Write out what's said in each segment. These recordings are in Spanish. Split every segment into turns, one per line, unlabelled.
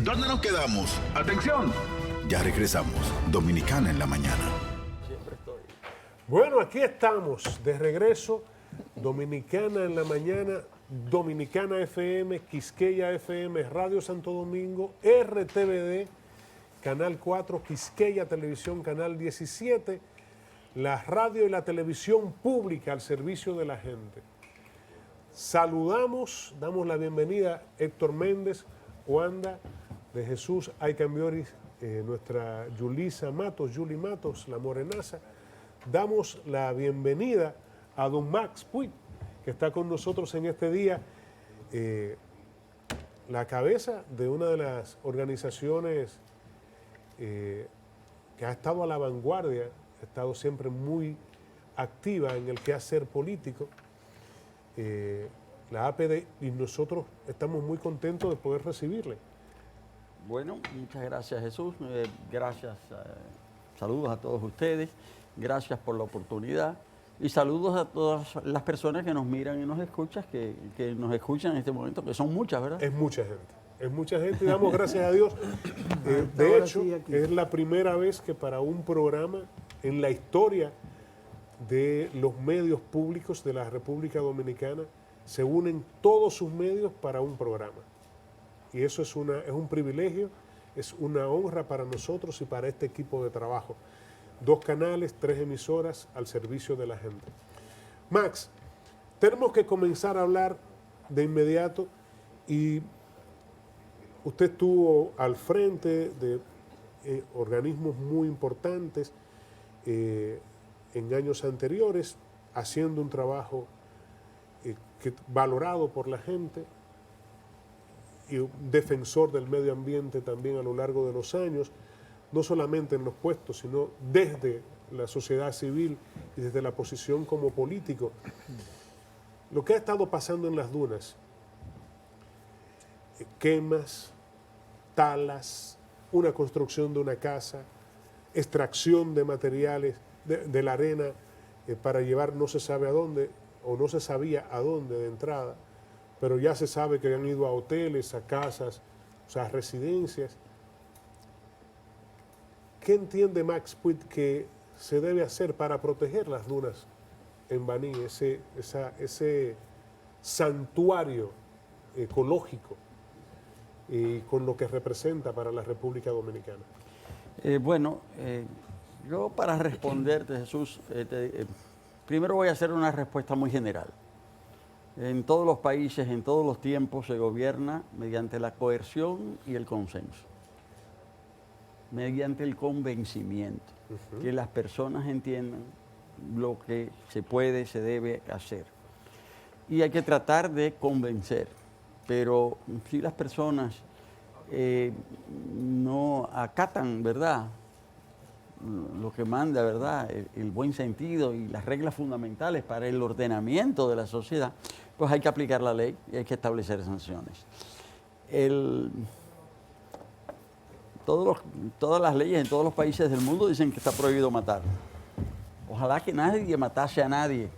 ¿Dónde nos quedamos? Atención. Ya regresamos. Dominicana en la mañana.
Bueno, aquí estamos de regreso. Dominicana en la mañana, Dominicana FM, Quisqueya FM, Radio Santo Domingo, RTVD, Canal 4, Quisqueya Televisión, Canal 17, la radio y la televisión pública al servicio de la gente. Saludamos, damos la bienvenida a Héctor Méndez, Wanda, de Jesús Aycambioris, nuestra Yulisa Matos, Yuli Matos, la morenaza. Damos la bienvenida a don Max Puig, que está con nosotros en este día, la cabeza de una de las organizaciones que ha estado a la vanguardia, ha estado siempre muy activa en el quehacer político, la APD, y nosotros estamos muy contentos de poder recibirle.
Bueno, muchas gracias, Jesús. Gracias, saludos a todos ustedes. Gracias por la oportunidad. Y saludos a todas las personas que nos miran y nos escuchan, que nos escuchan en este momento, que son muchas, ¿verdad?
Es mucha gente y damos gracias a Dios. De hecho, es la primera vez que para un programa en la historia de los medios públicos de la República Dominicana se unen todos sus medios para un programa. Y eso es un privilegio, es una honra para nosotros y para este equipo de trabajo. 2 canales, 3 emisoras al servicio de la gente. Max, tenemos que comenzar a hablar de inmediato, y usted estuvo al frente de organismos muy importantes en años anteriores, haciendo un trabajo valorado por la gente, y un defensor del medio ambiente también a lo largo de los años, no solamente en los puestos, sino desde la sociedad civil y desde la posición como político. Lo que ha estado pasando en las dunas, quemas, talas, una construcción de una casa, extracción de materiales de la arena para llevar no se sabe a dónde, o no se sabía a dónde de entrada, pero ya se sabe que han ido a hoteles, a casas, o sea, a residencias. ¿Qué entiende Max Puig que se debe hacer para proteger las dunas en Baní, ese santuario ecológico, y con lo que representa para la República Dominicana?
Yo para responderte, Jesús, primero voy a hacer una respuesta muy general. En todos los países, en todos los tiempos, se gobierna mediante la coerción y el consenso, mediante el convencimiento, que las personas entiendan lo que se puede, se debe hacer. Y hay que tratar de convencer, pero si las personas no acatan, ¿verdad?, lo que manda, ¿verdad?, el buen sentido y las reglas fundamentales para el ordenamiento de la sociedad, pues hay que aplicar la ley y hay que establecer sanciones. Todas las leyes en todos los países del mundo dicen que está prohibido matar. Ojalá que nadie matase a nadie.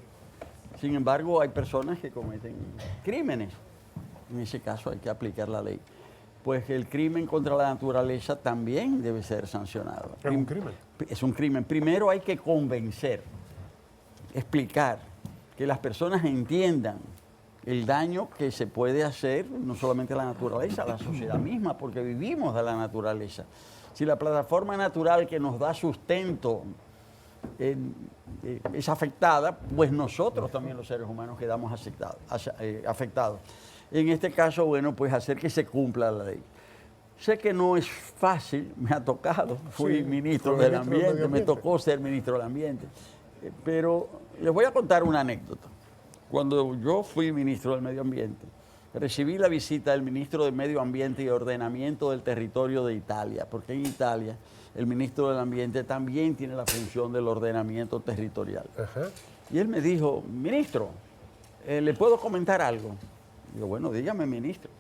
Sin embargo, hay personas que cometen crímenes. En ese caso hay que aplicar la ley. Pues el crimen contra la naturaleza también debe ser sancionado.
¿Es un crimen?
Es un crimen. Primero hay que convencer, explicar, que las personas entiendan el daño que se puede hacer, no solamente a la naturaleza, a la sociedad misma, porque vivimos de la naturaleza. Si la plataforma natural que nos da sustento es afectada, pues nosotros también los seres humanos quedamos afectados. En este caso, bueno, pues hacer que se cumpla la ley. Sé que no es fácil, me ha tocado, fui ministro del Ambiente, me tocó ser ministro del Ambiente, pero les voy a contar una anécdota. Cuando yo fui ministro del Medio Ambiente, recibí la visita del ministro de Medio Ambiente y Ordenamiento del Territorio de Italia, porque en Italia el ministro del Ambiente también tiene la función del ordenamiento territorial. Y él me dijo: ministro, ¿le puedo comentar algo? Digo, bueno, dígame, ministro.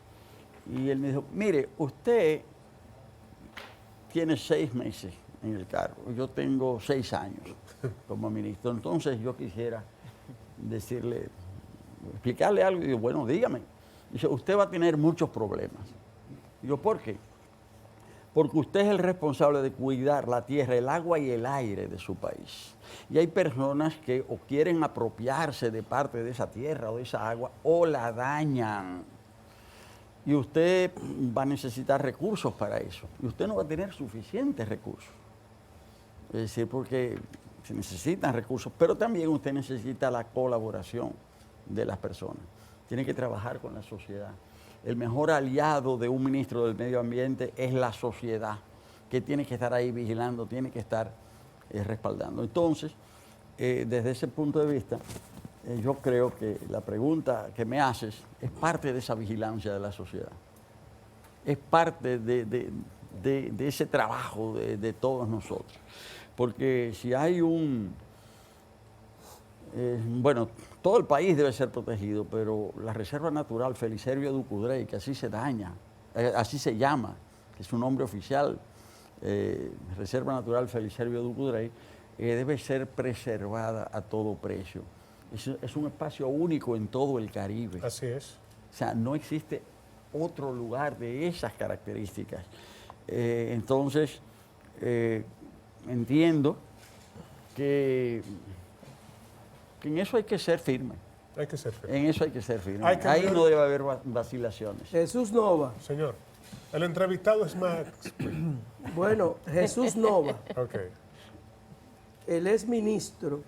Y él me dijo: mire, usted tiene 6 meses en el cargo, yo tengo 6 años como ministro, entonces yo quisiera explicarle algo. Y digo, bueno, dígame. Dice, usted va a tener muchos problemas. Digo, ¿por qué? Porque usted es el responsable de cuidar la tierra, el agua y el aire de su país. Y hay personas que o quieren apropiarse de parte de esa tierra o de esa agua o la dañan. Y usted va a necesitar recursos para eso. Y usted no va a tener suficientes recursos. Es decir, porque se necesitan recursos, pero también usted necesita la colaboración de las personas. Tiene que trabajar con la sociedad. El mejor aliado de un ministro del Medio Ambiente es la sociedad, que tiene que estar ahí vigilando, tiene que estar respaldando. Entonces, desde ese punto de vista, yo creo que la pregunta que me haces es parte de esa vigilancia de la sociedad. Es parte de ese trabajo de todos nosotros. Porque si hay bueno, todo el país debe ser protegido, pero la Reserva Natural Felicerio Ducudrey, que así se así se llama, que es su nombre oficial, Reserva Natural Felicerio Ducudrey, debe ser preservada a todo precio. Es un espacio único en todo el Caribe.
Así es.
O sea, no existe otro lugar de esas características. Entonces, entiendo que en eso hay que ser firme.
Hay que ser firme.
En eso hay que ser firme.
Ahí
no debe haber vacilaciones.
Jesús Nova.
Señor, el entrevistado es Max.
Bueno, Jesús Nova,
Ok.
el exministro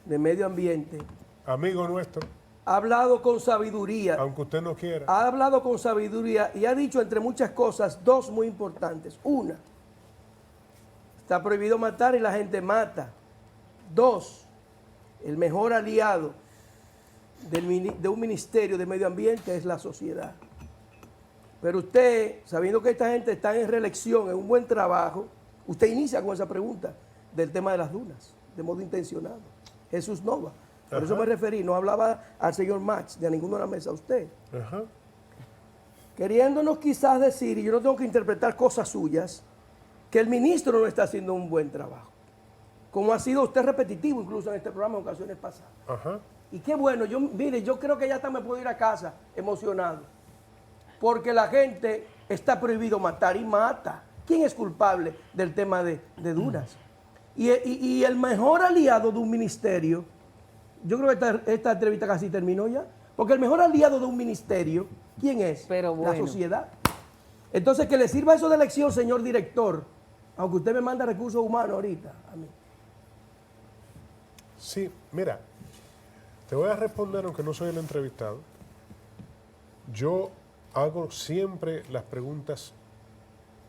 de Medio Ambiente,
Amigo nuestro,
ha hablado con sabiduría.
aunque usted no quiera.
Ha hablado con sabiduría y ha dicho, entre muchas cosas, dos muy importantes. Una, está prohibido matar y la gente mata. Dos, el mejor aliado de un ministerio de medio ambiente es la sociedad. Pero usted, sabiendo que esta gente está en reelección, en un buen trabajo, usted inicia con esa pregunta del tema de las dunas, de modo intencionado. Jesús Nova. Por eso me referí, no hablaba al señor Max, ni a ninguno de la mesa, a usted.
Ajá.
Queriéndonos quizás decir, y yo no tengo que interpretar cosas suyas, que el ministro no está haciendo un buen trabajo. Como ha sido usted repetitivo incluso en este programa en ocasiones pasadas.
Ajá.
Y qué bueno, mire, yo creo que ya hasta me puedo ir a casa emocionado. Porque la gente está prohibido matar y mata. ¿Quién es culpable del tema de dunas? Y el mejor aliado de un ministerio, yo creo que esta entrevista casi terminó ya, porque el mejor aliado de un ministerio, ¿quién es?
Pero bueno.
La sociedad. Entonces, que le sirva eso de elección, señor director, aunque usted me manda recursos humanos ahorita a mí.
Sí, mira, te voy a responder aunque no soy el entrevistado. Yo hago siempre las preguntas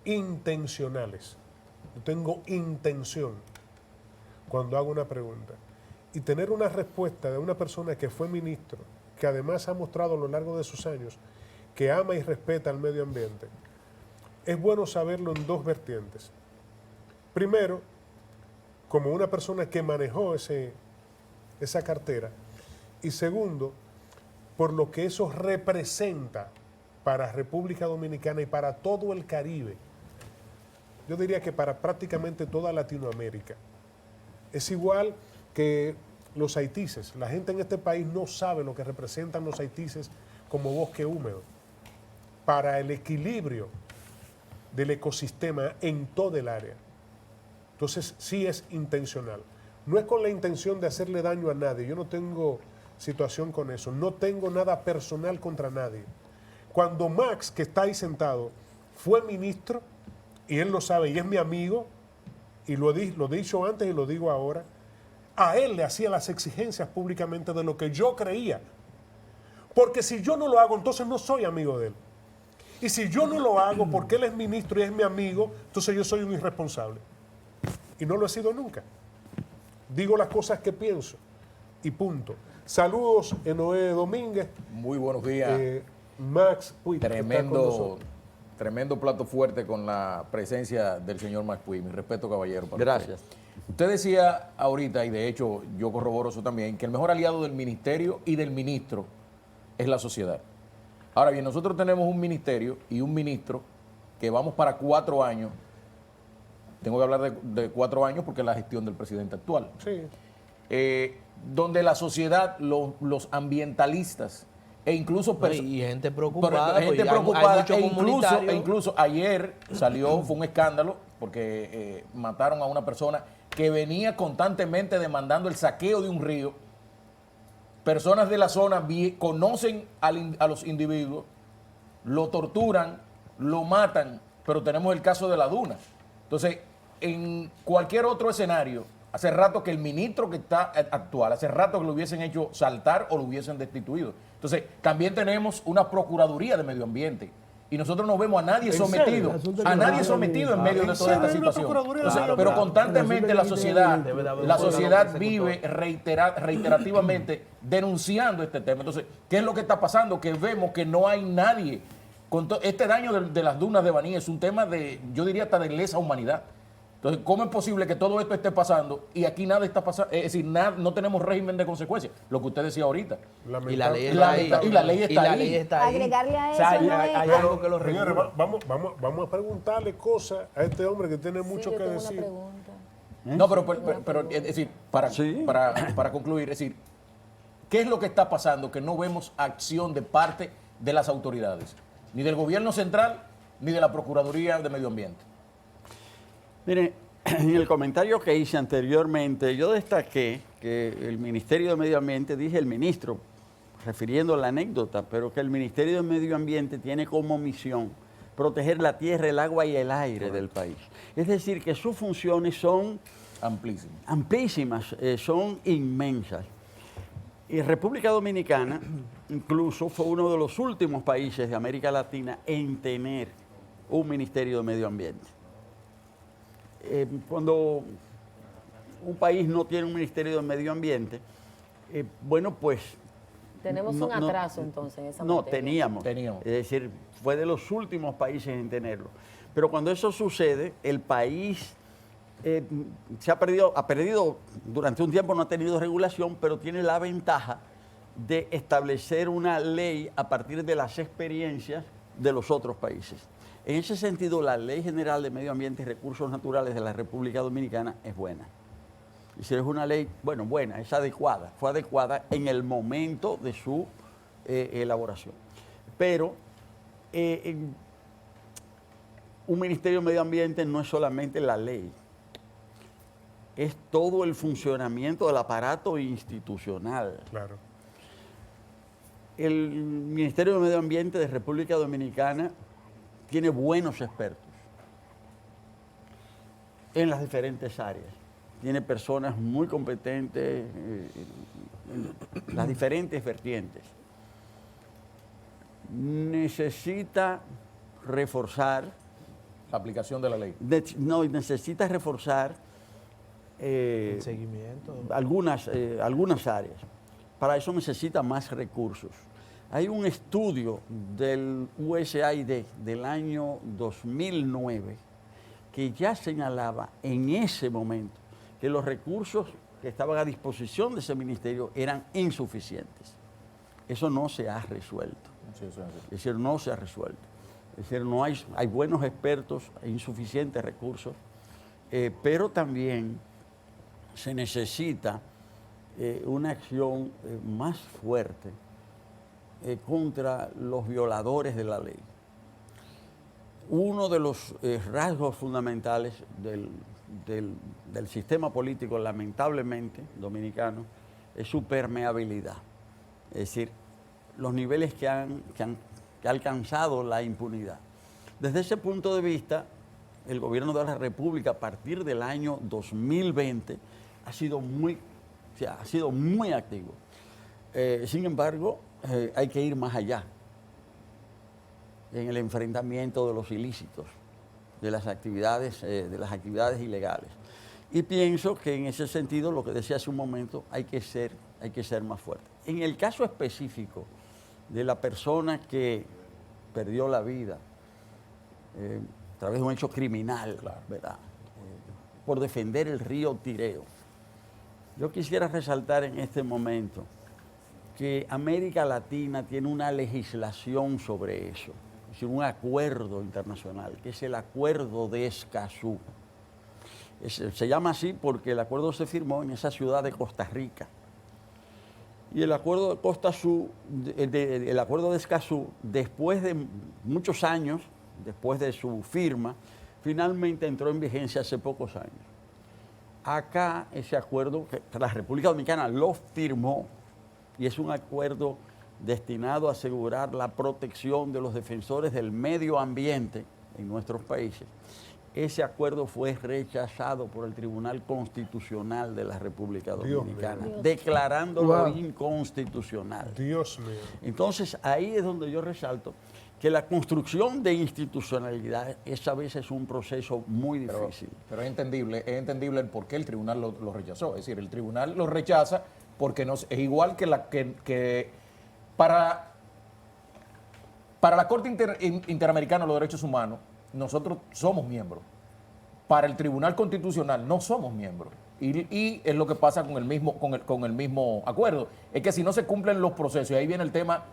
intencionales. Yo tengo intención cuando hago una pregunta. Y tener una respuesta de una persona que fue ministro, que además ha mostrado a lo largo de sus años que ama y respeta al medio ambiente, es bueno saberlo en dos vertientes. Primero, como una persona que manejó esa cartera. Y segundo, por lo que eso representa para República Dominicana y para todo el Caribe. Yo diría que para prácticamente toda Latinoamérica. Es igual que los haitises. La gente en este país no sabe lo que representan los haitises como bosque húmedo para el equilibrio del ecosistema en toda el área. Entonces, sí es intencional. No es con la intención de hacerle daño a nadie. Yo no tengo situación con eso. No tengo nada personal contra nadie. Cuando Max, que está ahí sentado, fue ministro, y él lo sabe, y es mi amigo, y lo he dicho antes y lo digo ahora, a él le hacía las exigencias públicamente de lo que yo creía. Porque si yo no lo hago, entonces no soy amigo de él. Y si yo no lo hago porque él es ministro y es mi amigo, entonces yo soy un irresponsable. Y no lo he sido nunca. Digo las cosas que pienso y punto. Saludos, Noé Domínguez.
Muy buenos días.
Max Puig, que está con nosotros.
Tremendo plato fuerte con la presencia del señor Max Puig. Mi respeto, caballero. Para
Gracias.
Usted decía ahorita, y de hecho yo corroboro eso también, que el mejor aliado del ministerio y del ministro es la sociedad. Ahora bien, nosotros tenemos un ministerio y un ministro que vamos para 4 años. Tengo que hablar de 4 años porque es la gestión del presidente actual.
Sí.
Donde la sociedad, los ambientalistas, e incluso
Y gente preocupada.
gente
pues, hay
preocupada,
muchos comunitarios.
incluso ayer salió, fue un escándalo, porque mataron a una persona que venía constantemente demandando el saqueo de un río. Personas de la zona conocen a los individuos, lo torturan, lo matan, pero tenemos el caso de la duna. Entonces, en cualquier otro escenario, hace rato que el ministro que está actual, hace rato que lo hubiesen hecho saltar o lo hubiesen destituido. Entonces, también tenemos una Procuraduría de Medio Ambiente. Y nosotros no vemos a nadie
¿En
sometido,
serio?
a nadie sometido en medio de toda esta situación. Entonces, pero constantemente la sociedad vive reiterativamente denunciando este tema. Entonces, ¿qué es lo que está pasando? Que vemos que no hay nadie. Este daño de las dunas de Baní es un tema de, yo diría, hasta de lesa humanidad. Entonces, ¿cómo es posible que todo esto esté pasando y aquí nada está pasando? Es decir, no tenemos régimen de consecuencias, lo que usted decía ahorita.
Y la ley
está ahí.
Agregarle a
O
eso.
sea,
no
hay
es-
algo que lo
Señores,
regula.
vamos a preguntarle cosas a este hombre que tiene
Sí,
mucho
yo
que
tengo una
decir.
pregunta.
No, pero es decir, para concluir, es decir, ¿qué es lo que está pasando? Que no vemos acción de parte de las autoridades, ni del gobierno central, ni de la Procuraduría de Medio Ambiente.
Miren, en el comentario que hice anteriormente, yo destaqué que el Ministerio de Medio Ambiente, dije el ministro, refiriendo a la anécdota, pero que el Ministerio de Medio Ambiente tiene como misión proteger la tierra, el agua y el aire del país. Es decir, que sus funciones son
Amplísimo.
amplísimas, son inmensas. Y República Dominicana incluso fue uno de los últimos países de América Latina en tener un Ministerio de Medio Ambiente. Cuando un país no tiene un Ministerio de Medio Ambiente, bueno, pues...
Tenemos un atraso entonces en esa
No,
materia.
Teníamos.
Es decir, fue de los últimos países en tenerlo. Pero cuando eso sucede, el país ha perdido, durante un tiempo no ha tenido regulación, pero tiene la ventaja de establecer una ley a partir de las experiencias de los otros países. En ese sentido, la Ley General de Medio Ambiente y Recursos Naturales de la República Dominicana es buena. Y si es una ley, buena, es adecuada, fue adecuada en el momento de su elaboración. Pero un Ministerio de Medio Ambiente no es solamente la ley, es todo el funcionamiento del aparato institucional.
Claro.
El Ministerio de Medio Ambiente de República Dominicana tiene buenos expertos en las diferentes áreas. Tiene personas muy competentes en las diferentes vertientes. Necesita reforzar,
La aplicación de la ley.
necesita reforzar
El seguimiento.
algunas áreas. Para eso necesita más recursos. Hay un estudio del USAID del año 2009 que ya señalaba en ese momento que los recursos que estaban a disposición de ese ministerio eran insuficientes. Eso no se ha resuelto.
Sí, eso es así.
Es decir, no se ha resuelto. Es decir, no hay buenos expertos, hay insuficientes recursos, pero también se necesita una acción más fuerte contra los violadores de la ley. Uno de los rasgos fundamentales del sistema político, lamentablemente, dominicano, es su permeabilidad. Es decir, los niveles que ha alcanzado la impunidad. Desde ese punto de vista, el gobierno de la República, a partir del año 2020, ha sido muy activo. Sin embargo, hay que ir más allá en el enfrentamiento de los ilícitos, de las actividades ilegales. Y pienso que en ese sentido, lo que decía hace un momento, hay que ser más fuerte. En el caso específico de la persona que perdió la vida a través de un hecho criminal, ¿verdad? Por defender el río Tireo, yo quisiera resaltar en este momento que América Latina tiene una legislación sobre eso, es decir, un acuerdo internacional, que es el Acuerdo de Escazú. Se llama así porque el acuerdo se firmó en esa ciudad de Costa Rica. Y el acuerdo de Costa Azul, el acuerdo de Escazú, después de muchos años, después de su firma, finalmente entró en vigencia hace pocos años. Acá ese acuerdo, que la República Dominicana lo firmó, y es un acuerdo destinado a asegurar la protección de los defensores del medio ambiente en nuestros países. Ese acuerdo fue rechazado por el Tribunal Constitucional de la República Dominicana, declarándolo inconstitucional.
Dios mío.
Entonces, ahí es donde yo resalto que la construcción de institucionalidad a veces es un proceso muy difícil.
Pero es entendible el por qué el tribunal lo rechazó. Es decir, el tribunal lo rechaza porque es igual que para la Corte Interamericana de los Derechos Humanos, nosotros somos miembros. Para el Tribunal Constitucional no somos miembros. Y es lo que pasa con el mismo acuerdo. Es que si no se cumplen los procesos, y ahí viene el tema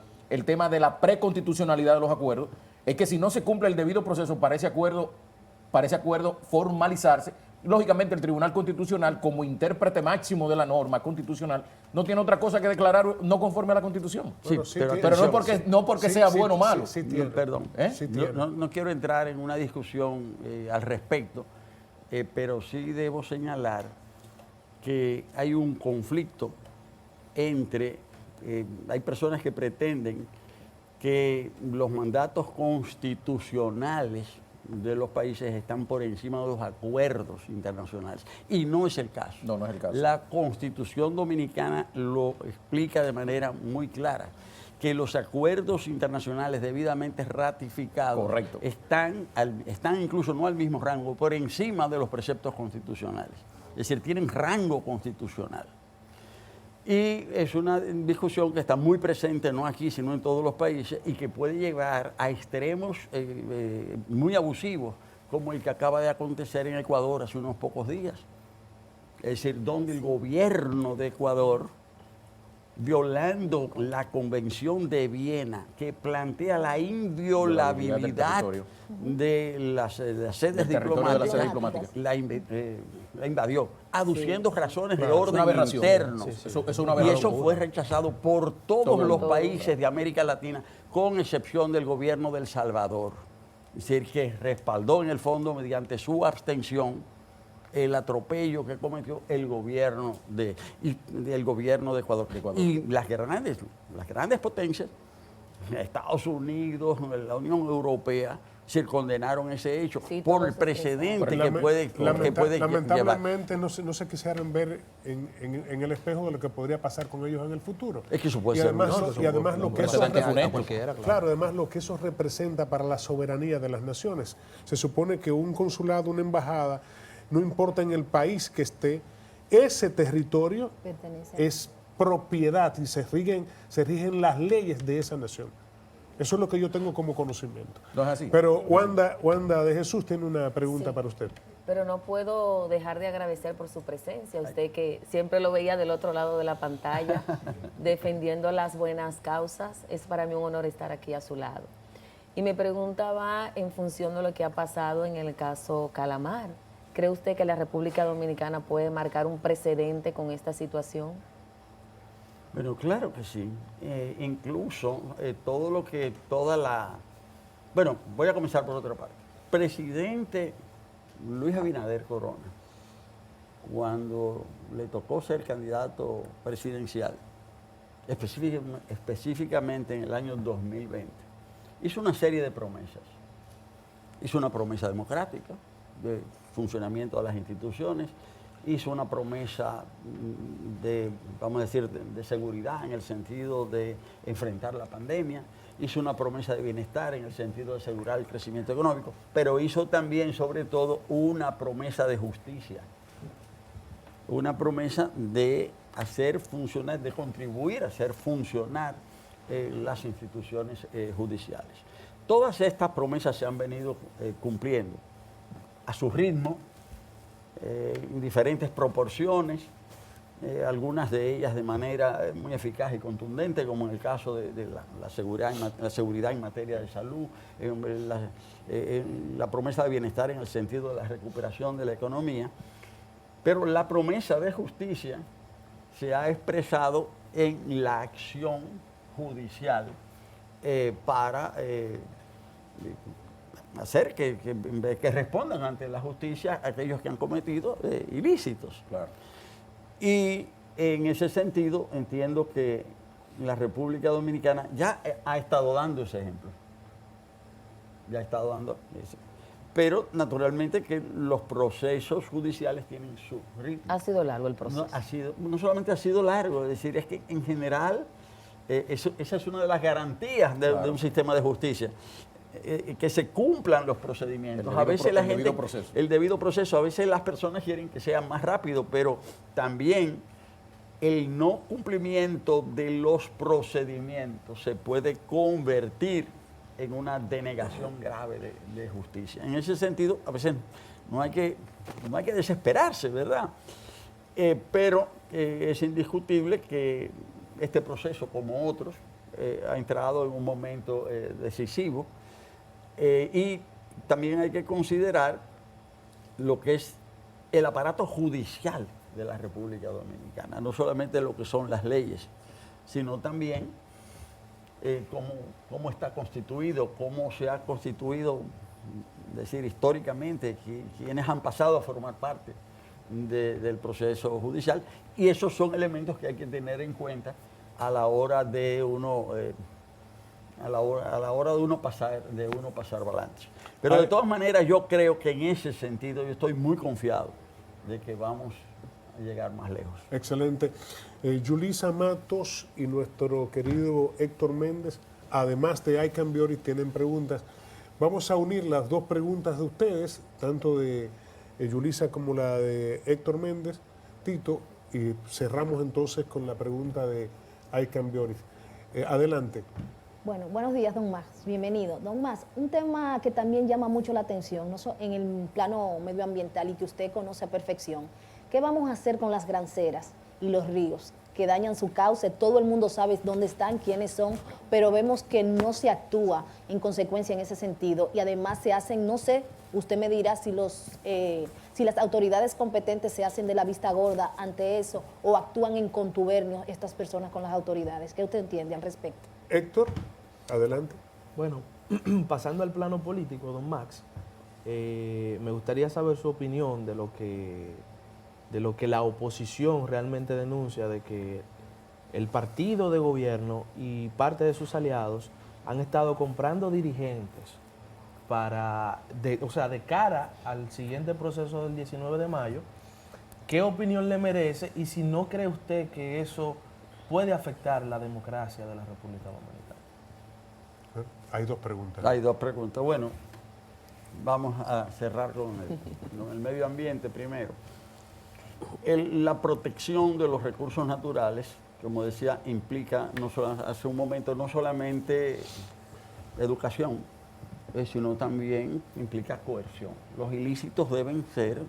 de la preconstitucionalidad de los acuerdos, es que si no se cumple el debido proceso para ese acuerdo formalizarse, lógicamente el Tribunal Constitucional, como intérprete máximo de la norma constitucional, no tiene otra cosa que declarar no conforme a la Constitución.
Sí,
Bueno,
pero
no porque sea bueno o malo.
tiene.
Perdón,
Sí tiene.
no quiero entrar en una discusión al respecto, pero sí debo señalar que hay un conflicto entre, hay personas que pretenden que los mandatos constitucionales de los países están por encima de los acuerdos internacionales. Y no es el caso.
No es el caso.
La Constitución Dominicana lo explica de manera muy clara, que los acuerdos internacionales debidamente ratificados
Correcto.
están incluso no al mismo rango, por encima de los preceptos constitucionales. Es decir, tienen rango constitucional. Y es una discusión que está muy presente, no aquí, sino en todos los países, y que puede llevar a extremos muy abusivos, como el que acaba de acontecer en Ecuador hace unos pocos días. Es decir, donde el gobierno de Ecuador, violando la Convención de Viena, que plantea la inviolabilidad de las sedes diplomáticas, la invadió, aduciendo razones de orden interno. Y eso fue rechazado por todos los países de América Latina, con excepción del gobierno de El Salvador. Es decir, que respaldó en el fondo, mediante su abstención, el atropello que cometió el gobierno de Ecuador. Y las grandes potencias, Estados Unidos, la Unión Europea, se condenaron ese hecho por el precedente que puede llevar.
Lamentablemente no se quisieran ver en el espejo de lo que podría pasar con ellos en el futuro.
Es que eso puede ser
además lo que eso
Claro.
además lo que eso representa para la soberanía de las naciones. Se supone que un consulado, una embajada, no importa en el país que esté, ese territorio es propiedad y se rigen las leyes de esa nación. Eso es lo que yo tengo como conocimiento.
No es así.
Pero Wanda de Jesús tiene una pregunta para usted.
Pero no puedo dejar de agradecer por su presencia. Usted que siempre lo veía del otro lado de la pantalla, defendiendo las buenas causas. Es para mí un honor estar aquí a su lado. Y me preguntaba en función de lo que ha pasado en el caso Calamar. ¿Cree usted que la República Dominicana puede marcar un precedente con esta situación?
Pero claro que sí. Incluso Bueno, voy a comenzar por otra parte. Presidente Luis Abinader Corona, cuando le tocó ser candidato presidencial, específicamente en el año 2020, hizo una serie de promesas. Hizo una promesa democrática, de funcionamiento de las instituciones, hizo una promesa vamos a decir, de seguridad en el sentido de enfrentar la pandemia, hizo una promesa de bienestar en el sentido de asegurar el crecimiento económico, pero hizo también, sobre todo, una promesa de justicia, una promesa de hacer funcionar, de contribuir a hacer funcionar las instituciones judiciales. Todas estas promesas se han venido cumpliendo a su ritmo, en diferentes proporciones, algunas de ellas de manera muy eficaz y contundente, como en el caso de la seguridad en materia de salud, la promesa de bienestar en el sentido de la recuperación de la economía, pero la promesa de justicia se ha expresado en la acción judicial para hacer que respondan ante la justicia aquellos que han cometido ilícitos.
Claro.
Y en ese sentido entiendo que la República Dominicana ya ha estado dando ese ejemplo. Ya ha estado dando ese. Pero naturalmente que los procesos judiciales tienen su ritmo.
Ha sido largo el proceso.
No solamente ha sido largo, es decir, es que en general esa es una de las garantías de un sistema de justicia. Que se cumplan los procedimientos. A veces la gente, el debido proceso, a veces las personas quieren que sea más rápido, pero también el no cumplimiento de los procedimientos se puede convertir en una denegación grave de justicia. En ese sentido, a veces no hay que desesperarse, ¿verdad? Pero es indiscutible que este proceso, como otros, ha entrado en un momento decisivo. Y también hay que considerar lo que es el aparato judicial de la República Dominicana, no solamente lo que son las leyes, sino también cómo está constituido, cómo se ha constituido, es decir, históricamente, quienes han pasado a formar parte del proceso judicial, y esos son elementos que hay que tener en cuenta a la hora de uno pasar balance. Pero de todas maneras yo creo que en ese sentido yo estoy muy confiado de que vamos a llegar más lejos.
Excelente. Yulisa Matos y nuestro querido Héctor Méndez, además de Aycan Bioris, tienen preguntas. Vamos a unir las dos preguntas de ustedes, tanto de Yulisa como la de Héctor Méndez, Tito, y cerramos entonces con la pregunta de Aycan Bioris. Adelante.
Bueno, buenos días, don Max. Bienvenido. Don Max, un tema que también llama mucho la atención en el plano medioambiental y que usted conoce a perfección. ¿Qué vamos a hacer con las granceras y los ríos que dañan su cauce? Todo el mundo sabe dónde están, quiénes son, pero vemos que no se actúa en consecuencia en ese sentido. Y además se hacen, no sé, usted me dirá si las autoridades competentes se hacen de la vista gorda ante eso o actúan en contubernio estas personas con las autoridades. ¿Qué usted entiende al respecto?
Héctor, adelante.
Bueno, pasando al plano político, don Max, me gustaría saber su opinión de lo que la oposición realmente denuncia, de que el partido de gobierno y parte de sus aliados han estado comprando dirigentes de cara al siguiente proceso del 19 de mayo. ¿Qué opinión le merece y si no cree usted que eso puede afectar la democracia de la República Dominicana?
Hay dos preguntas.
Hay dos preguntas. Bueno, vamos a cerrar con el medio ambiente primero. La protección de los recursos naturales, como decía, implica hace un momento no solamente educación, sino también implica coerción. Los ilícitos deben ser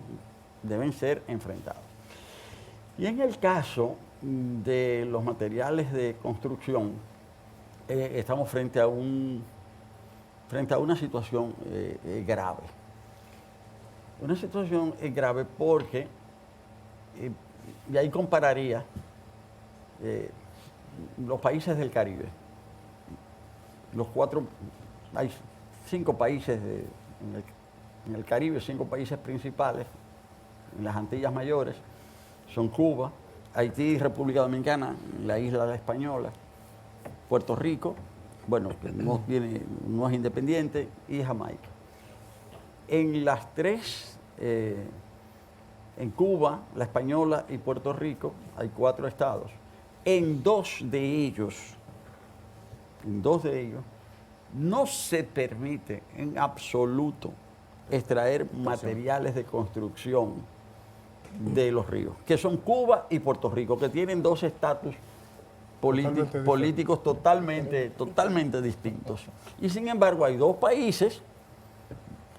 enfrentados. Y en el caso de los materiales de construcción, estamos frente a una situación grave. Una situación grave porque, y ahí compararía los países del Caribe. Hay 5 países en el Caribe, 5 países principales, en las Antillas Mayores, son Cuba, Haití, República Dominicana, la isla de la Española, Puerto Rico, bueno, que no es independiente, y Jamaica. En las tres, en Cuba, la Española y Puerto Rico, hay 4 estados. En dos de ellos, no se permite en absoluto extraer materiales de construcción de los ríos, que son Cuba y Puerto Rico, que tienen 2 estatus políticos totalmente distintos. Y sin embargo hay 2 países,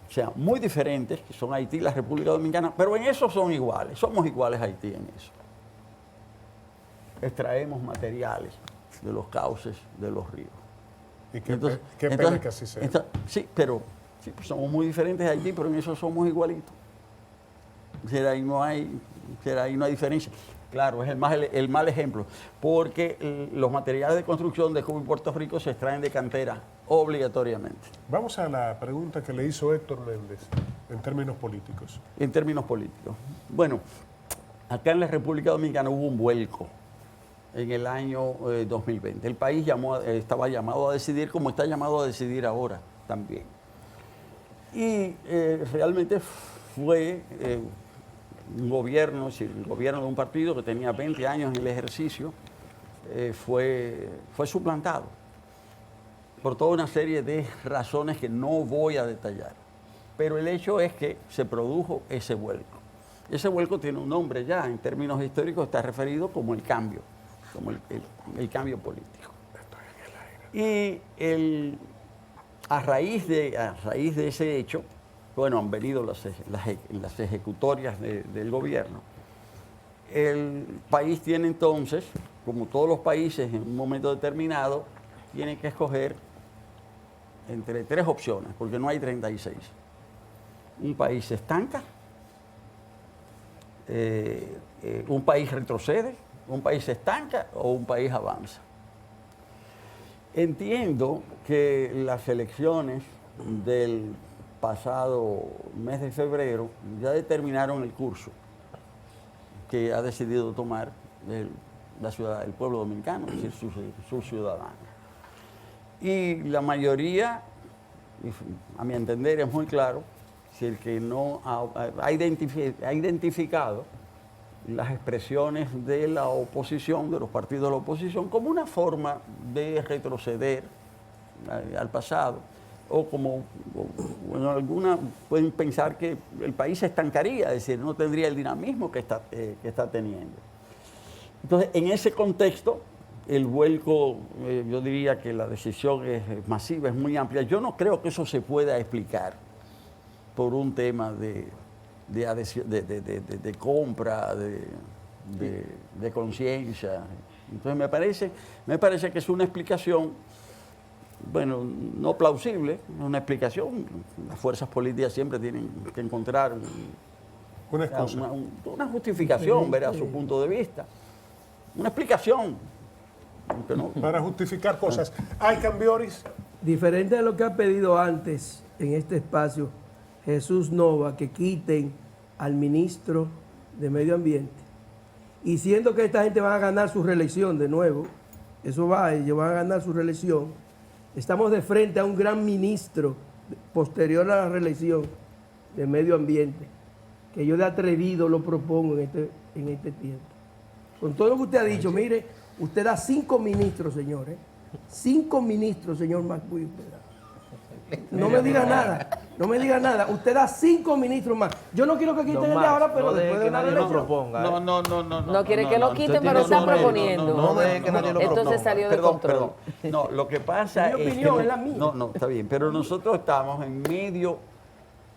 o sea, muy diferentes, que son Haití y la República Dominicana, pero en eso son iguales, somos iguales a Haití en eso. Extraemos materiales de los cauces de los ríos.
Y qué pena que así sea.
Sí, pero pues somos muy diferentes de Haití, pero en eso somos igualitos. Ahí no hay diferencia. Claro, es el mal ejemplo, porque los materiales de construcción de Cuba y Puerto Rico se extraen de cantera obligatoriamente,
Vamos a la pregunta que le hizo Héctor Méndez en términos políticos.
en términos políticos. Bueno, acá en la República Dominicana hubo un vuelco en el año 2020. El país estaba llamado a decidir como está llamado a decidir ahora también. Y realmente fue un gobierno, el gobierno de un partido que tenía 20 años en el ejercicio, fue suplantado por toda una serie de razones que no voy a detallar. Pero el hecho es que se produjo ese vuelco. Ese vuelco tiene un nombre ya, en términos históricos está referido como el cambio, como el cambio político. Y a raíz de ese hecho, bueno, han venido las ejecutorias del gobierno. El país tiene entonces, como todos los países en un momento determinado, tiene que escoger entre 3 opciones, porque no hay 36. Un país se estanca, un país retrocede, un país se estanca o un país avanza. Entiendo que las elecciones del pasado mes de febrero ya determinaron el curso que ha decidido tomar el pueblo dominicano, es decir, sus ciudadanos. Y la mayoría, a mi entender, es muy claro, es decir, que no ha identificado las expresiones de la oposición, de los partidos de la oposición, como una forma de retroceder al pasado, o como bueno, alguna pueden pensar que el país se estancaría, es decir, no tendría el dinamismo que está teniendo. Entonces, en ese contexto, el vuelco, yo diría que la decisión es masiva, es muy amplia. Yo no creo que eso se pueda explicar por un tema de compra, de conciencia. Entonces me parece que es una explicación, bueno, no plausible, es una explicación. Las fuerzas políticas siempre tienen que encontrar
Una excusa.
una justificación, ver a su punto de vista. Una explicación. Aunque no.
Para justificar cosas. ¿Hay Cambioris?
Diferente de lo que ha pedido antes en este espacio Jesús Nova, que quiten al ministro de Medio Ambiente. Y siendo que esta gente va a ganar su reelección de nuevo, eso va, ellos van a ganar su reelección, estamos de frente a un gran ministro posterior a la reelección de Medio Ambiente, que yo de atrevido lo propongo en este tiempo. Con todo lo que usted ha dicho, mire, usted da 5 ministros, señores. 5 ministros, señor McBuy. No me diga nada, no me diga nada. Usted da 5 ministros más. Yo no quiero que quiten el de ahora, pero después de la
nadie lo
elección.
proponga.
No quiere que lo quiten, pero está proponiendo.
No deje que nadie lo proponga.
Entonces salió de control.
No, lo que pasa
Mi
es
opinión
que
es la mía.
no, está bien, pero nosotros estamos en medio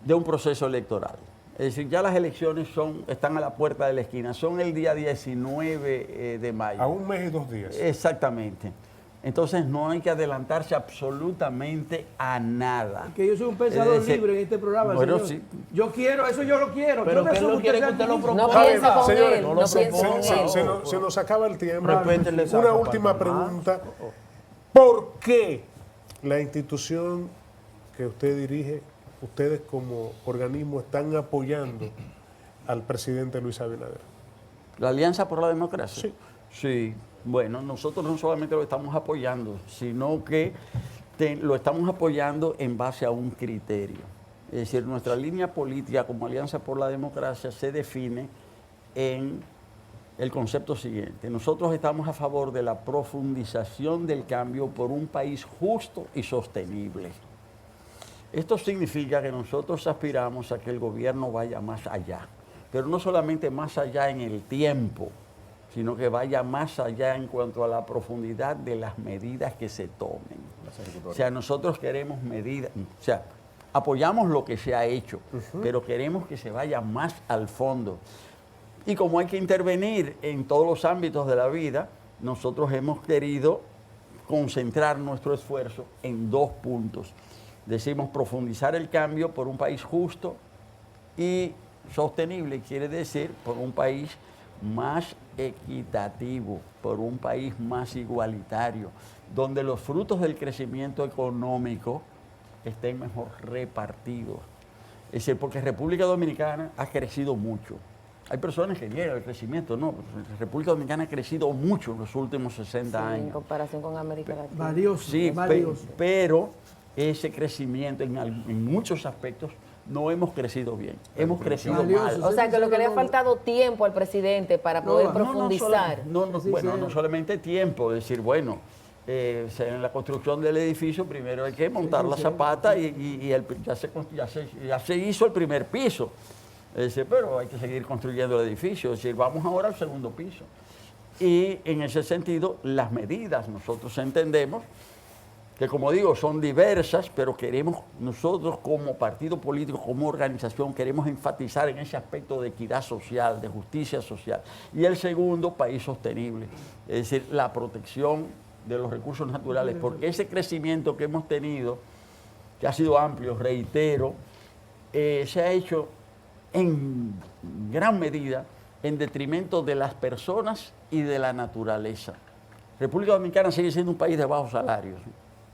de un proceso electoral. Es decir, ya las elecciones están a la puerta de la esquina, son el día 19 de mayo.
A un mes y 2 días.
Exactamente. Entonces no hay que adelantarse absolutamente a nada.
Que yo soy un pensador
Es decir,
libre en este programa,
bueno,
señor.
sí.
Yo quiero, eso yo lo quiero.
Pero
Yo
que él
asumo
no quiere
sea
que usted lo
ministro.
No
proponga.
piense con
Señores,
él,
no
no
lo
piense
proponga.
con él.
Se nos acaba el tiempo.
Respétenle esa
Una
parte,
última
hermano.
pregunta. ¿Por qué la institución que usted dirige, ustedes como organismo, están apoyando al presidente Luis Abinader?
¿La Alianza por la Democracia?
Sí.
Sí, bueno, nosotros no solamente lo estamos apoyando, sino que lo estamos apoyando en base a un criterio. Es decir, nuestra línea política como Alianza por la Democracia se define en el concepto siguiente. Nosotros estamos a favor de la profundización del cambio por un país justo y sostenible. Esto significa que nosotros aspiramos a que el gobierno vaya más allá, pero no solamente más allá en el tiempo, sino que vaya más allá en cuanto a la profundidad de las medidas que se tomen. O sea, nosotros queremos medidas, o sea, apoyamos lo que se ha hecho, pero queremos que se vaya más al fondo. Y como hay que intervenir en todos los ámbitos de la vida, nosotros hemos querido concentrar nuestro esfuerzo en 2 puntos. Decimos profundizar el cambio por un país justo y sostenible, quiere decir por un país más equitativo, por un país más igualitario, donde los frutos del crecimiento económico estén mejor repartidos. Es decir, porque República Dominicana ha crecido mucho. Hay personas que niegan el crecimiento, no. República Dominicana ha crecido mucho en los últimos 60
Sí, en
años.
comparación con América Latina.
Valioso,
Sí,
valioso.
pero ese crecimiento en muchos aspectos no hemos crecido bien. Hemos crecido
Valioso.
mal.
O sea, que lo que le ha faltado tiempo al presidente para poder profundizar.
Bueno, no solamente tiempo, es decir, bueno, en la construcción del edificio primero hay que montar la zapata y ya se hizo el primer piso. Es decir, pero hay que seguir construyendo el edificio, es decir, vamos ahora al segundo piso. Y en ese sentido, las medidas, nosotros entendemos que, como digo, son diversas, pero queremos nosotros como partido político, como organización, queremos enfatizar en ese aspecto de equidad social, de justicia social. Y el segundo, país sostenible, es decir, la protección de los recursos naturales, porque ese crecimiento que hemos tenido, que ha sido amplio, reitero, se ha hecho en gran medida en detrimento de las personas y de la naturaleza. República Dominicana sigue siendo un país de bajos salarios.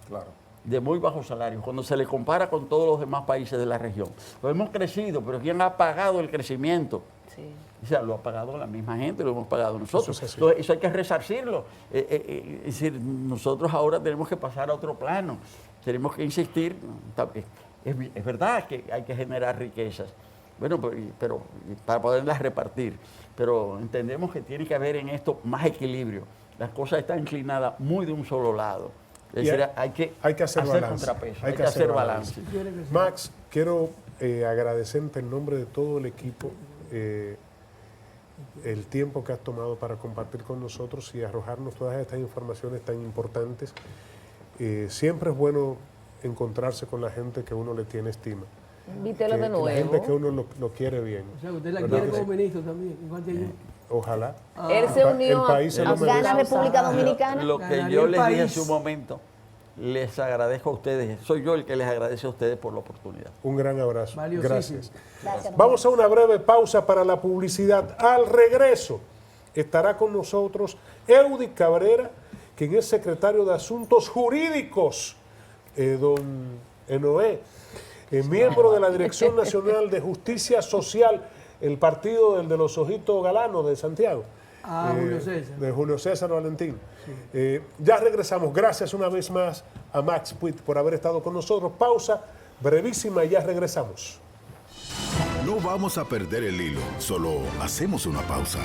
Claro.
De muy bajos salarios, cuando se le compara con todos los demás países de la región. Pues hemos crecido, pero ¿quién ha pagado el crecimiento?
Sí.
O sea, lo ha pagado la misma gente, lo hemos pagado nosotros.
Eso es así.
Entonces, eso hay que resarcirlo. Es decir, nosotros ahora tenemos que pasar a otro plano. Tenemos que insistir. Es verdad que hay que generar riquezas, bueno, pero para poderlas repartir. Pero entendemos que tiene que haber en esto más equilibrio. Las cosas están inclinadas muy de un solo lado. Es decir, hay que hacer balance. Contrapeso, hay que hacer balance.
Max, quiero agradecerte en nombre de todo el equipo el tiempo que has tomado para compartir con nosotros y arrojarnos todas estas informaciones tan importantes. Siempre es bueno encontrarse con la gente que uno le tiene estima.
Invítelo de nuevo.
La gente que uno lo quiere bien.
O sea, usted la
¿Verdad
quiere
que
como
sí?
ministro también, igual que yo.
Ojalá.
Él se unió
El país se lo
a
merece.
Gana República Dominicana.
Lo que
Ganaría
yo
el
les dije
país.
hace un momento, les agradezco a ustedes. Soy yo el que les agradece a ustedes por la oportunidad.
Un gran abrazo.
Valiosísimo.
Gracias.
Gracias.
Vamos a una breve pausa para la publicidad. Al regreso estará con nosotros Eudy Cabrera, quien es secretario de Asuntos Jurídicos, don Enoé, miembro de la Dirección Nacional de Justicia Social, el partido del de los ojitos galanos de Santiago.
Julio César.
De Julio César Valentín. Ya regresamos. Gracias una vez más a Max Puig por haber estado con nosotros. Pausa brevísima y ya regresamos.
No vamos a perder el hilo, solo hacemos una pausa.